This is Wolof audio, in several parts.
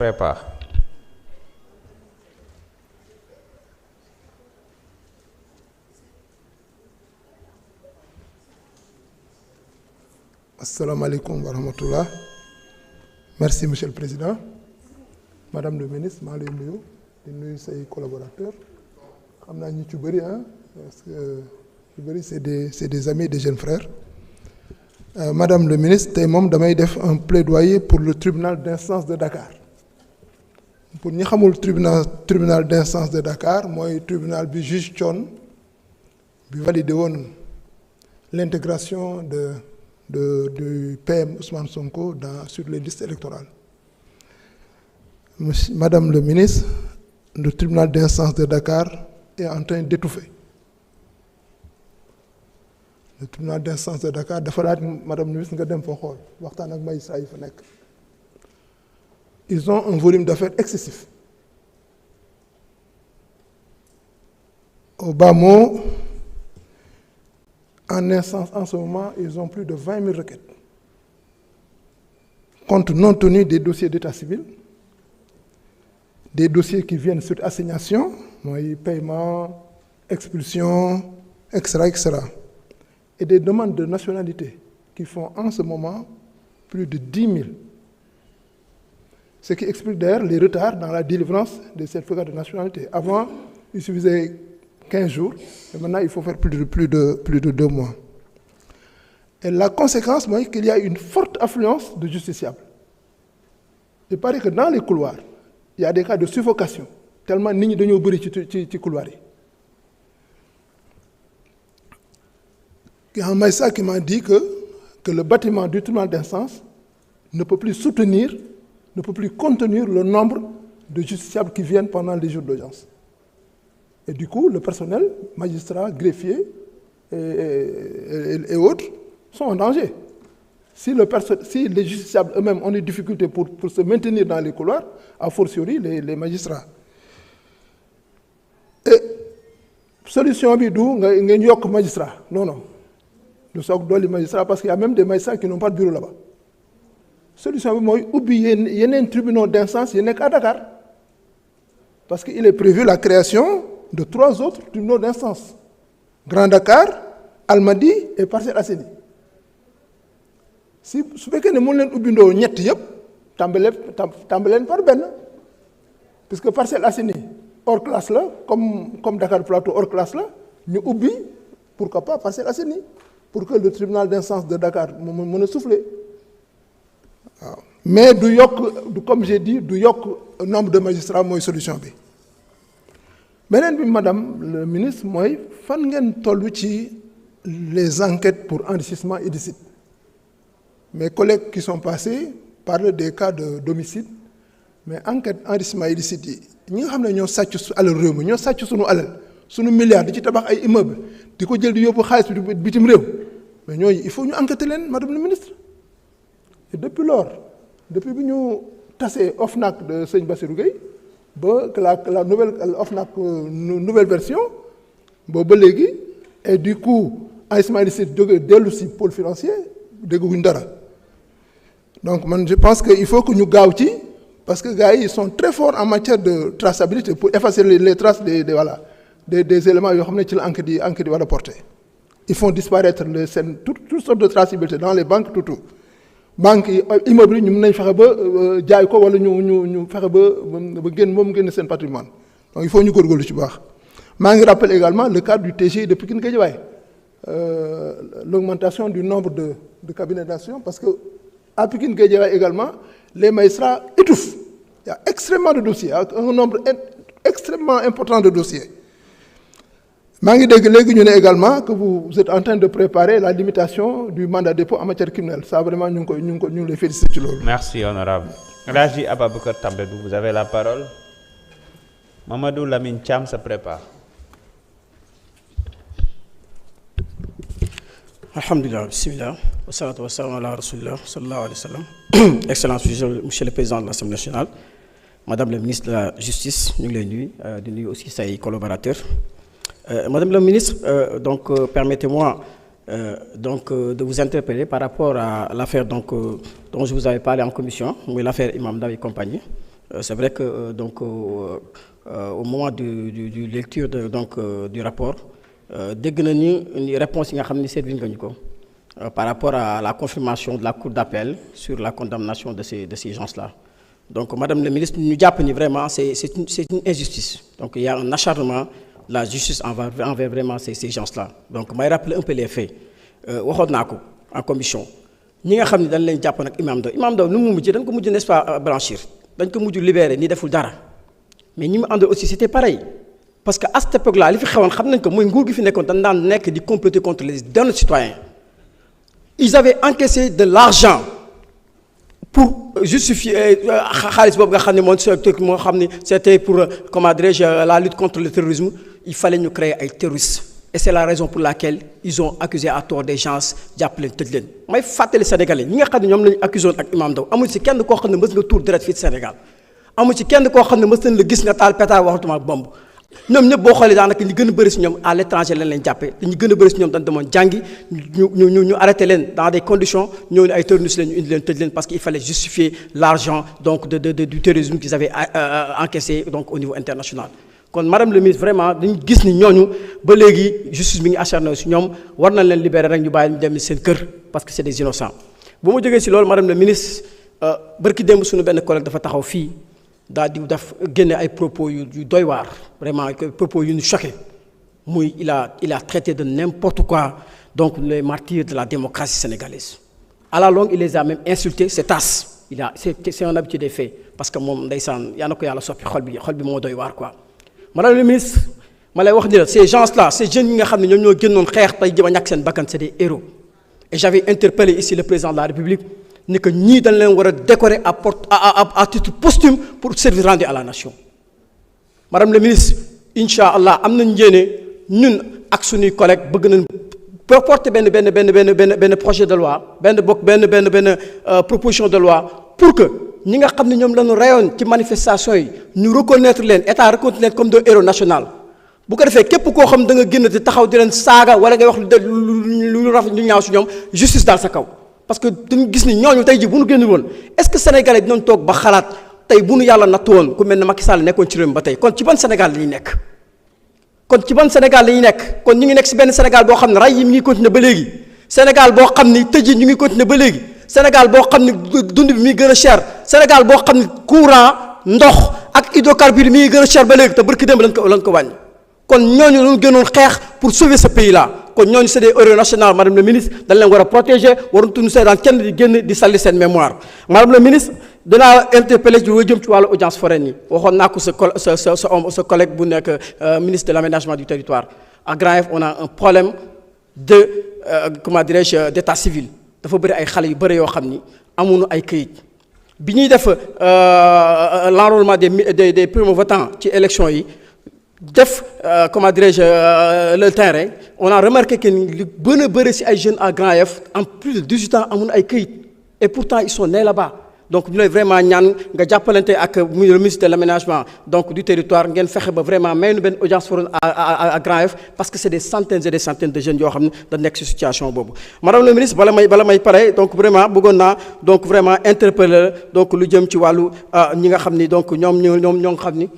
Prépare. Assalamu alaikum wa rahmatullah. Merci Monsieur le Président. Madame le ministre, maa ngi lay nuyu di nuyu say collaborateurs. Xam naa ñu ci bëri parce que ñu bëri c'est des amis, des jeunes frères. Madame le ministre, tey moom damay def un plaidoyer pour le tribunal d'instance de Dakar. Pour ñi xamul tribunal d'instance de Dakar mooy tribunal bi juge Thion bi validé woon l'intégration du PM Ousmane Sonko sur les listes électorales. Madame le ministre, le tribunal d'instance de Dakar est en train d'étouffer. Le tribunal d'instance de Dakar dafa laaj madame le ministre nga dem fa xool waxtaan ak magistrat yi fa nekk. Ils ont un volume d'affaires excessif. Au bas mot, en instance, en ce moment, ils ont plus de 20 000 requêtes. Compte non tenu des dossiers d'état civil, des dossiers qui viennent sur assignation, paiement, expulsion, etc. Et des demandes de nationalité qui font en ce moment plus de 10 000. Ce qui explique d'ailleurs les retards dans la délivrance des certificats de nationalité. Avant, il suffisait 15 jours, et maintenant il faut faire plus de 2 mois. Et la conséquence, c'est qu'il y a une forte affluence de justiciables. Il paraît que dans les couloirs, il y a des cas de suffocation, tellement nous sommes beaucoup dans les couloirs. Il y a un magistrat qui m'a dit que le bâtiment du tribunal d'instance ne peut plus soutenir, ne peut plus contenir le nombre de justiciables qui viennent pendant les jours d'audience. Et du coup, le personnel, magistrats, greffiers et autres, sont en danger. Si les justiciables eux-mêmes ont des difficultés pour se maintenir dans les couloirs, a fortiori les magistrats. Et solution bidou, il y a magistrats. Non. Nous sommes dans les magistrats parce qu'il y a même des magistrats qui n'ont pas de bureau là-bas. Solution bidou, il y a un tribunal d'instance, il y a qu'à Dakar. Parce qu'il est prévu la création de 3 autres tribunaux d'instance. Grand Dakar, Almadi et Parcelles Assainies. Si vous voulez que nous ayons ñett yépp tàmbaleen par benn puisque Parcelles Assainies hors classe là comme Dakar Plateau hors classe là ñu ubbi pourquoi pas Parcelles Assainies pour que le tribunal d'instance de Dakar mën a souffler waaw mais comme j'ai dit du yokk nombre de magistrats mooy solution bi beneen bi madame le ministre mooy fan ngeen tollu ci les enquêtes pour enrichissement illicite. Mes collègues qui sont passés parlent des cas d'homicide, mais enquête enrichissement illicite yi ñi nga xam ne ñoo sàcc alal réew mi ñoo sàcc sunu alal sunu milliards di ci tabax ay immeuble di ko jël di yóbbu xaalis bi bitim réew mais ñooñu il faut ñu enquêter leen madame le ministre. Et depuis bi ñu tasee OFNAC de sëñ Bassirou Gueye ba la nouvelle OFNAC nouvelle version boobu ba léegi et du coup enrichissement illicite jógee dellu si pôle financier dégguñ dara. Donc, je pense qu'il faut que nous gaawions, parce que les gars, ils sont très forts en matière de traçabilité pour effacer les traces des éléments que l'enquête va porter. Ils font disparaître toutes sortes de traçabilité dans les banques, tout. Banques, immobiliers, nous ne faisons pas jaay ko wala ñu fexe ba génn seen patrimoine. Donc, il faut ñu góorgóorlu ci baax. Je rappelle également le cas du TGI de Pikine Guédiawaye. L'augmentation du nombre de cabinets d'action, parce que à Pikine Guédiawaye également, les magistrats étouffent. Il y a extrêmement de dossiers, un nombre extrêmement important de dossiers. Je sais également que vous êtes en train de préparer la limitation du mandat de dépôt en matière criminelle. Ça, vraiment, nous les félicitons. Merci, honorable. Raji Ababakar Tambedou, vous avez la parole. Mamadou Lamine Thiam se prépare. Alhamdulillah, bismillah, wa salatu wa salam ala rasulillah, sallallahu alayhi wa sallam. Excellence, monsieur le Président de l'Assemblée nationale, Madame la ministre de la Justice, nous les nuits aussi ses collaborateurs. Madame la ministre, permettez-moi de vous interpeller par rapport à l'affaire dont je vous avais parlé en commission, mais l'affaire Imam Ndaw et compagnie. C'est vrai que au moment du lecture du rapport dégg nañu ni réponse yi nga xam ni servir nga ñu ko par rapport à la confirmation de la Cour d'appel sur la condamnation de ces gens-là. Donc Madame le ministre ñu jàpp ni vraiment c'est une injustice. Donc il y a un acharnement de la justice envers vraiment ces gens-là. Donc may rappeler un peu les faits waxoon naa ko en commission ñi nga xam ne dañ leen jàpp nag Imam Ndao nu mu mujj dañ ko mujj n'est-ce pas blanchir dañ ko mujj libérer ni deful dara mais ñi mu àndal aussi c'était pareil parce que à cette époque-là li fi xewoon xam nañ ko mooy nguur gi fi nekkoon dañ daan nekk di comploter contre les derniers citoyens. Ils avaient encaissé de l'argent pour justifier xaalis boobu nga xam ne moo xam ne c'était pour comment dirais-je la lutte contre le terrorisme. Il fallait ñu créer ay terroristes et c'est la raison pour laquelle ils ont accusé à tort des gens jàpp leen tëj leen may fàttali Sénégalais ñi nga xam ne ñoom lañu accusé woon ak Imam Ndao amul ci kenn koo xam ne mës nga tuur deret fii ci Sénégal amul ci kenn koo xam ne mës nañ la gis nga taal pétard waxatuma ak bomb ñoom ñëpp boo xoolee daanaka ñi gën a bëri ci ñoom à l'étranger lañ leen jàppee te ñi gën a bëri ci ñoom dañ demoon jàngi ñu arrêté leen dans des conditions ñëw ne ay terroristes leen ñu indi leen tëj leen parce qu'il fallait justifier l'argent donc du terrorisme qu'ils avaient encaissé donc au niveau international. Kon madame le ministre vraiment dañu gis ni ñooñu ba léegi justice bi ngi acharné ci ñoom war nañ leen libérer rek ñu bàyyi ñu dem seen kër parce que c'est des innocents. bu ma jógee ci loolu madame le ministre barki démb suñu benn collègue dafa taxaw fii daal di def génne ay propos yu doy waar vraiment propos yu ñu choqué muy il a traité de n'importe quoi donc les martyrs de la démocratie sénégalaise. À la longue il les a même insultés c'est tas c'est un habitué des faits parce que moom ndeysaan yaa na ko yàlla soppi xol bi moo doy waar quoi. Madame le ministre ma lay wax ni la ces gens-là ces jeunes yi nga xam ne ñoom ñoo génnoon xeex tey jëm a ñàkk seen bakkan c'est des héros et j'avais interpellé ici le président de la République ni que ñii dañ leen war a décorer à titre posthume pour service rendu à la nation. Madame le ministre incha allah am nañ yéene ñun ak suñuy collègues bëgg nañ porter benn projet de loi benn proposition de loi pour que ñi nga xam ne ñoom lañu rayoon ci manifestation yi ñu reconnaître leen état reconnaître leen comme des héros nationaux bu ko defee képp koo xam da nga génn di taxaw di leen saaga wala ngay wax lu rafet lu ñaaw ci ñoom justice daal sa kaw. parce que dañu gis ni ñooñu tey ji bu ñu génn woon est-ce que sénégalais dinañ toog ba xalaat tey bu nu yàlla nattu woon ku mel ne Macky Sall nekkoon ci réew mi ba tey kon ci ban Sénégal la ñuy nekk. kon ñu ngi nekk ci benn Sénégal boo xam ne ray yi mi ngi continuer ba léegi Sénégal boo xam ni tëj yi ñu ngi continuer ba léegi. Sénégal boo xam ne dund bi mi gën a cher Sénégal boo xam ne courant ndox ak hydrocarbures mi ngi gën a cher ba léegi te barki démb lañ ko wàññi kon ñooñu lañu gënoon xeex pour sauver ce pays là kon ñooñu c'est des héros nationaux madame le ministre dañ leen war a protéger waruñu seetaan kenn di génn di salli seen mémoire. Madame le ministre dinaa interpeller ci lu jëm ci wàllu audience foraine yi waxoon naa ko sa collègue bu nekk ministre de l'aménagement du territoire à Grand Yoff on a un problème de d'état civil. dafa bëri ay xale yu bëri yoo xam ni amuñu ay këyit bi ñuy def l'enrôlement des primo-votants ci élection yi def le terrain on a remarqué que li gën a bëri ci ay jeunes à Grand Yoff en plus de 18 ans amuñu ay këyit et pourtant ils sont nés là-bas donc ñu lay vraiment ñaan nga jàppalante ak le ministre de l'aménagement donc du territoire ngeen fexe ba vraiment may nu benn audience foraine à Grand Yoff parce que c'est des centaines et des centaines de jeunes yoo xam ne da nekk ci situation boobu. Madame le ministre bala may pare donc vraiment bëggoon naa donc vraiment interpeller donc lu jëm ci wàllu ñi nga xam ni donc ñoom ñoo xam ni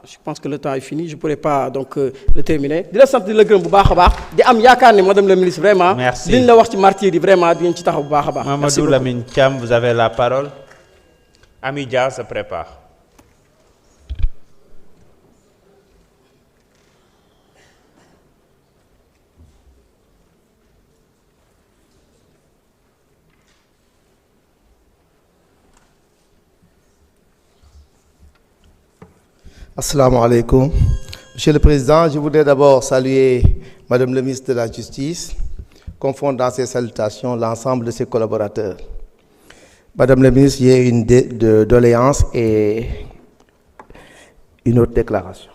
je pense que le temps est fini je pourrais pas donc le terminer di la sant di la gërëm bu baax a baax di am yaakaar ni madame le ministre vraiment. merci liñ la wax ci martyrs yi vraiment di ngeen ci taxaw bu baax a baax. Mamadou Lamine Thiam vous avez la parole. Ami Dia se prépare. Assalamu alaikum. Monsieur le Président, je voudrais d'abord saluer Madame le ministre de la Justice, confondre dans ses salutations l'ensemble de ses collaborateurs. Madame la ministre, il y a une doléance et une autre déclaration.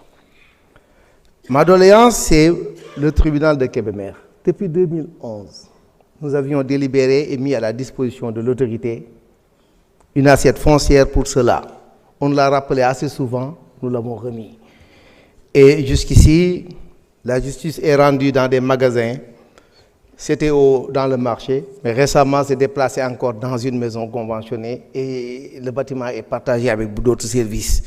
Ma doléance, c'est le tribunal de Kébémer. Depuis 2011, nous avions délibéré et mis à la disposition de l'autorité une assiette foncière pour cela. On l'a rappelé assez souvent, nous l'avons remis. Et jusqu'ici, la justice est rendue dans des magasins c'était dans le marché, mais récemment c'est déplacé encore dans une maison conventionnée et le bâtiment est partagé avec d'autres services.